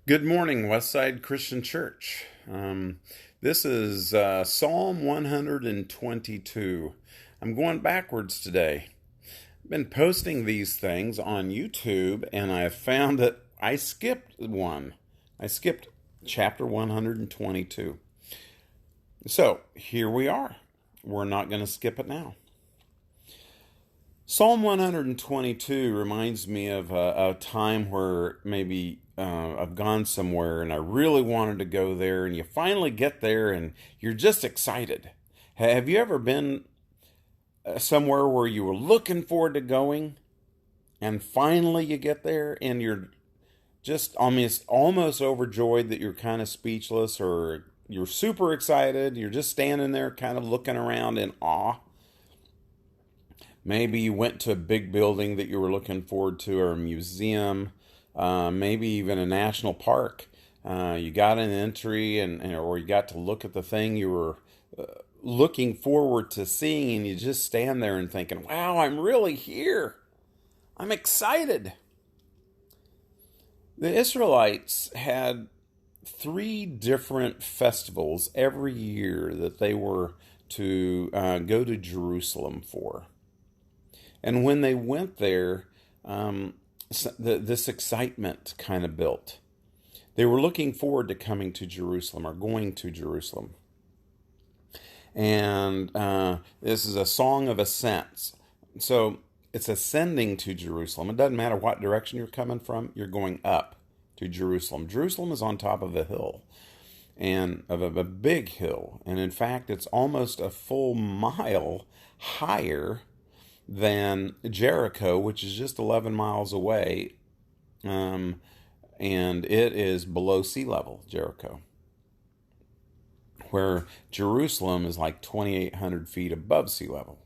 Good morning, Westside Christian Church. This is Psalm 122. I'm going backwards today. I've been posting these things on YouTube, and I found that I skipped one. I skipped chapter 122. So here we are. We're not going to skip it now. Psalm 122 reminds me of a time where maybe I've gone somewhere and I really wanted to go there, and you finally get there and you're just excited. Have you ever been somewhere where you were looking forward to going, and finally you get there and you're just almost overjoyed that you're kind of speechless, or you're super excited, you're just standing there kind of looking around in awe? Maybe you went to a big building that you were looking forward to, or a museum, maybe even a national park. You got an entry, or you got to look at the thing you were looking forward to seeing, and you just stand there and thinking, "Wow, I'm really here. I'm excited." The Israelites had three different festivals every year that they were to go to Jerusalem for. And when they went there, this excitement kind of built. They were looking forward to coming to Jerusalem, or going to Jerusalem. And this is a song of ascents. So it's ascending to Jerusalem. It doesn't matter what direction you're coming from, you're going up to Jerusalem. Jerusalem is on top of a hill, and of a big hill. And in fact, it's almost a full mile higher than Jericho, which is just 11 miles away, and it is below sea level, Jericho, where Jerusalem is like 2,800 feet above sea level.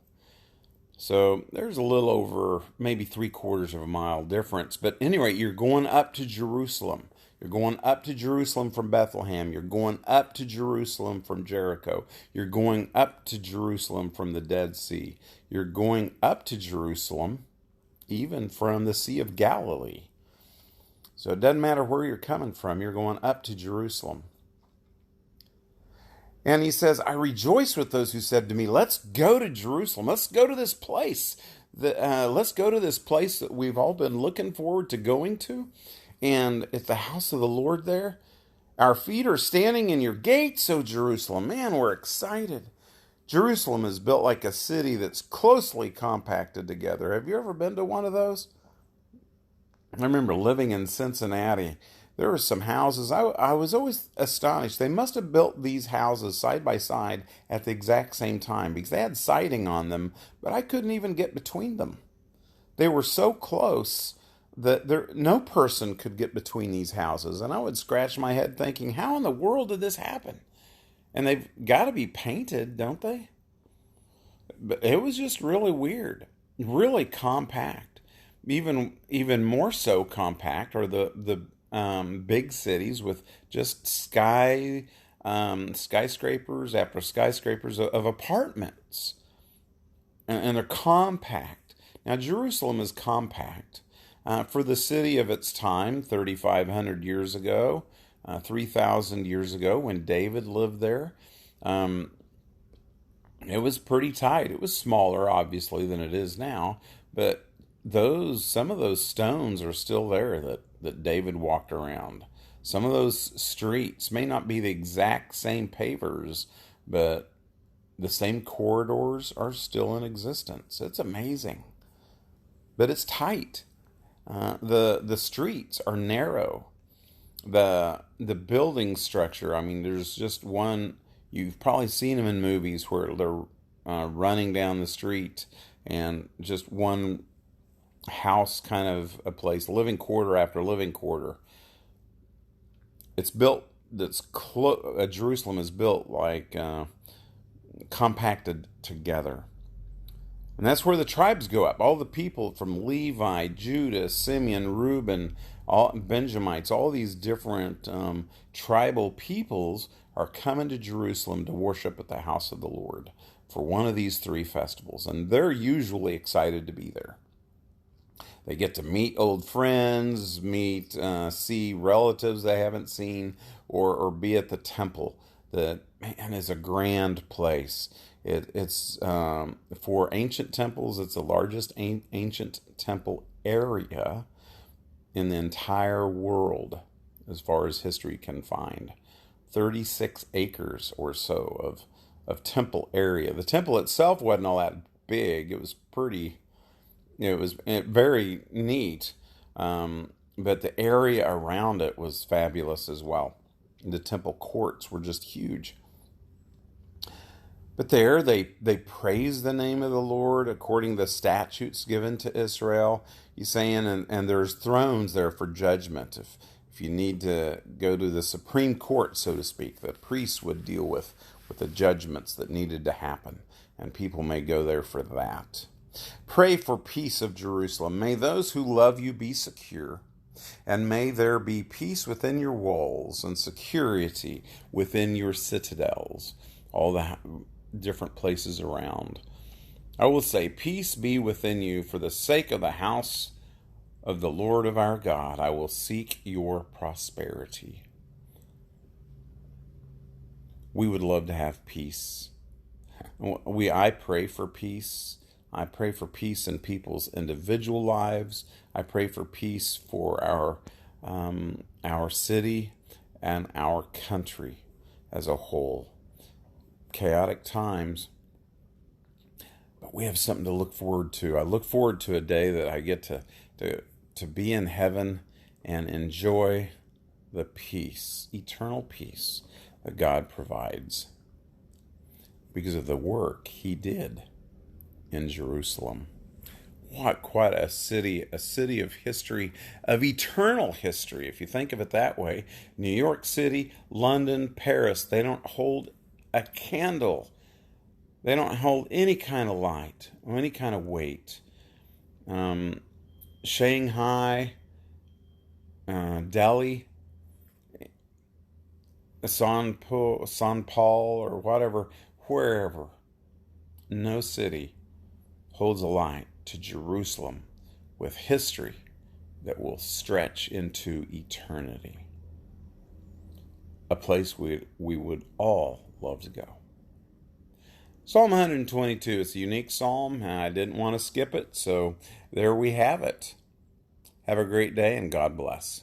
So there's a little over maybe 3/4 of a mile difference. But anyway, you're going up to Jerusalem. You're going up to Jerusalem from Bethlehem. You're going up to Jerusalem from Jericho. You're going up to Jerusalem from the Dead Sea. You're going up to Jerusalem even from the Sea of Galilee. So it doesn't matter where you're coming from, you're going up to Jerusalem. And he says, "I rejoice with those who said to me, 'Let's go to Jerusalem. Let's go to this place. Let's go to this place that we've all been looking forward to going to. And at the house of the Lord there, our feet are standing in your gates, O Jerusalem.'" Man, we're excited. Jerusalem is built like a city that's closely compacted together. Have you ever been to one of those? I remember living in Cincinnati. There were some houses. I was always astonished. They must have built these houses side by side at the exact same time, because they had siding on them, but I couldn't even get between them. They were so close that no person could get between these houses. And I would scratch my head thinking, how in the world did this happen? And they've got to be painted, don't they? But it was just really weird, really compact. Even more so compact are the big cities with just skyscrapers after skyscrapers of apartments, and they're compact. Now Jerusalem is compact for the city of its time, 3,500 years ago, 3,000 years ago when David lived there. It was pretty tight. It was smaller, obviously, than it is now, but some of those stones are still there that David walked around. Some of those streets may not be the exact same pavers, but the same corridors are still in existence. It's amazing. But it's tight. The streets are narrow. The building structure, I mean, there's just one. You've probably seen them in movies where they're running down the street, and just one house kind of a place, living quarter after living quarter. It's built, Jerusalem is built like compacted together. And that's where the tribes go up. All the people from Levi, Judah, Simeon, Reuben, Benjamites, all these different tribal peoples are coming to Jerusalem to worship at the house of the Lord for one of these three festivals. And they're usually excited to be there. They get to meet old friends, see relatives they haven't seen, or be at the temple. That, man, is a grand place. It's for ancient temples. It's the largest ancient temple area in the entire world, as far as history can find. 36 acres or so of temple area. The temple itself wasn't all that big. It was very neat. But the area around it was fabulous as well. The temple courts were just huge. But there they praise the name of the Lord according to the statutes given to Israel. He's saying, and there's thrones there for judgment. If you need to go to the Supreme Court, so to speak, the priests would deal with the judgments that needed to happen. And people may go there for that. Pray for peace of Jerusalem. May those who love you be secure. And may there be peace within your walls and security within your citadels. All the different places around. I will say, peace be within you for the sake of the house of the Lord of our God. I will seek your prosperity. We would love to have peace. I pray for peace. I pray for peace in people's individual lives. I pray for peace for our city and our country as a whole. Chaotic times, but we have something to look forward to. I look forward to a day that I get to be in heaven and enjoy the peace, eternal peace that God provides because of the work He did in Jerusalem. What quite a city of history, of eternal history, if you think of it that way. New York City, London, Paris, they don't hold a candle. They don't hold any kind of light or any kind of weight. Shanghai, Delhi, San Paul, or whatever, wherever, no city holds a light to Jerusalem with history that will stretch into eternity. A place we would all love to go. Psalm 122 is a unique psalm, and I didn't want to skip it, so there we have it. Have a great day, and God bless.